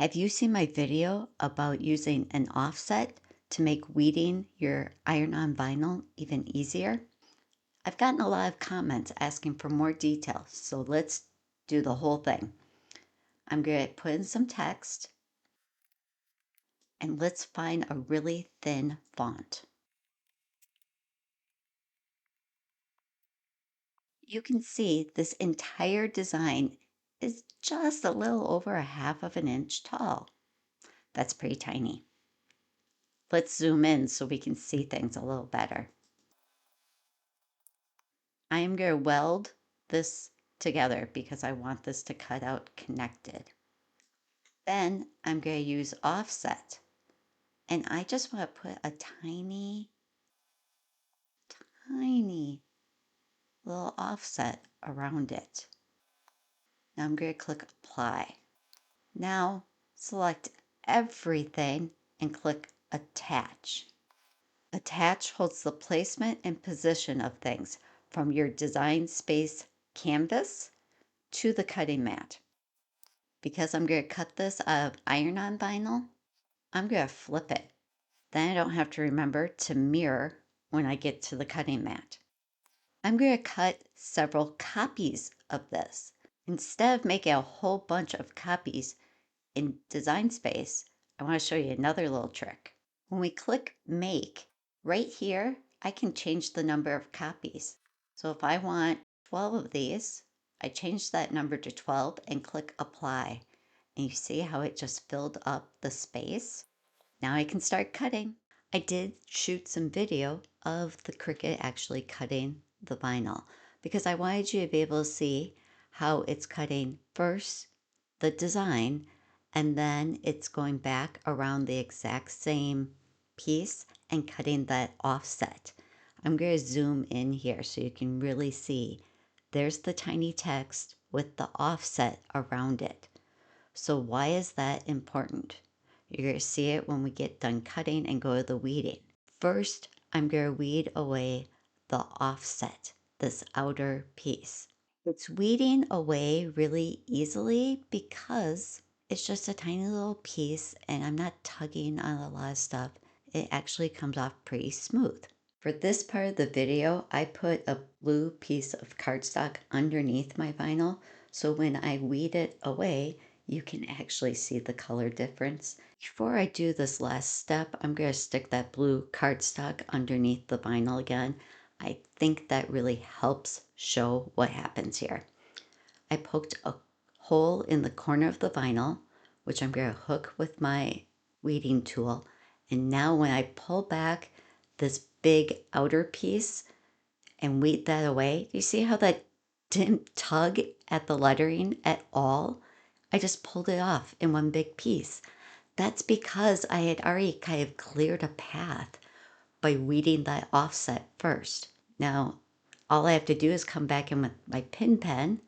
Have you seen my video about using an offset to make weeding your iron-on vinyl even easier? I've gotten a lot of comments asking for more details, so let's do the whole thing. I'm going to put in some text and let's find a really thin font. You can see this entire design is just a little over a half of an inch tall. That's pretty tiny. Let's zoom in so we can see things a little better. I am going to weld this together because I want this to cut out connected. Then I'm going to use offset. And I just want to put a tiny little offset around it. Now I'm going to click apply. Now select everything and click attach. Attach holds the placement and position of things from your design space canvas to the cutting mat. Because I'm going to cut this out of iron-on vinyl, I'm going to flip it. Then I don't have to remember to mirror when I get to the cutting mat. I'm going to cut several copies of this. Instead of making a whole bunch of copies in Design Space, I want to show you another little trick. When we click Make, right here, I can change the number of copies. So if I want 12 of these, I change that number to 12 and click Apply. And you see how it just filled up the space? Now I can start cutting. I did shoot some video of the Cricut actually cutting the vinyl because I wanted you to be able to see how it's cutting first the design and then it's going back around the exact same piece and cutting that offset. I'm going to zoom in here so you can really see. There's the tiny text with the offset around it. So why is that important? You're going to see it when we get done cutting and go to the weeding. First, I'm going to weed away the offset, this outer piece. It's weeding away really easily because it's just a tiny little piece and I'm not tugging on a lot of stuff. It actually comes off pretty smooth. For this part of the video, I put a blue piece of cardstock underneath my vinyl, so when I weed it away, you can actually see the color difference. Before I do this last step, I'm going to stick that blue cardstock underneath the vinyl again. I think that really helps show what happens here. I poked a hole in the corner of the vinyl, which I'm going to hook with my weeding tool. And now when I pull back this big outer piece and weed that away, do you see how that didn't tug at the lettering at all? I just pulled it off in one big piece. That's because I had already kind of cleared a path by weeding that offset first. Now, all I have to do is come back in with my pin pen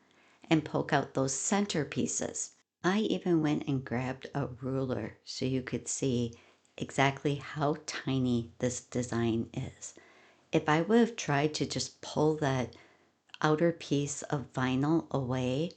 and poke out those center pieces. I even went and grabbed a ruler so you could see exactly how tiny this design is. If I would have tried to just pull that outer piece of vinyl away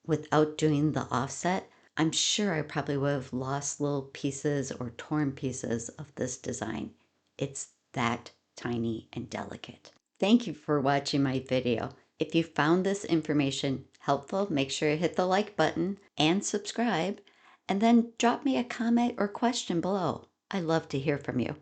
without doing the offset, I'm sure I probably would have lost little pieces or torn pieces of this design. It's that tiny and delicate. Thank you for watching my video. If you found this information helpful, make sure to hit the like button and subscribe, and then drop me a comment or question below. I love to hear from you.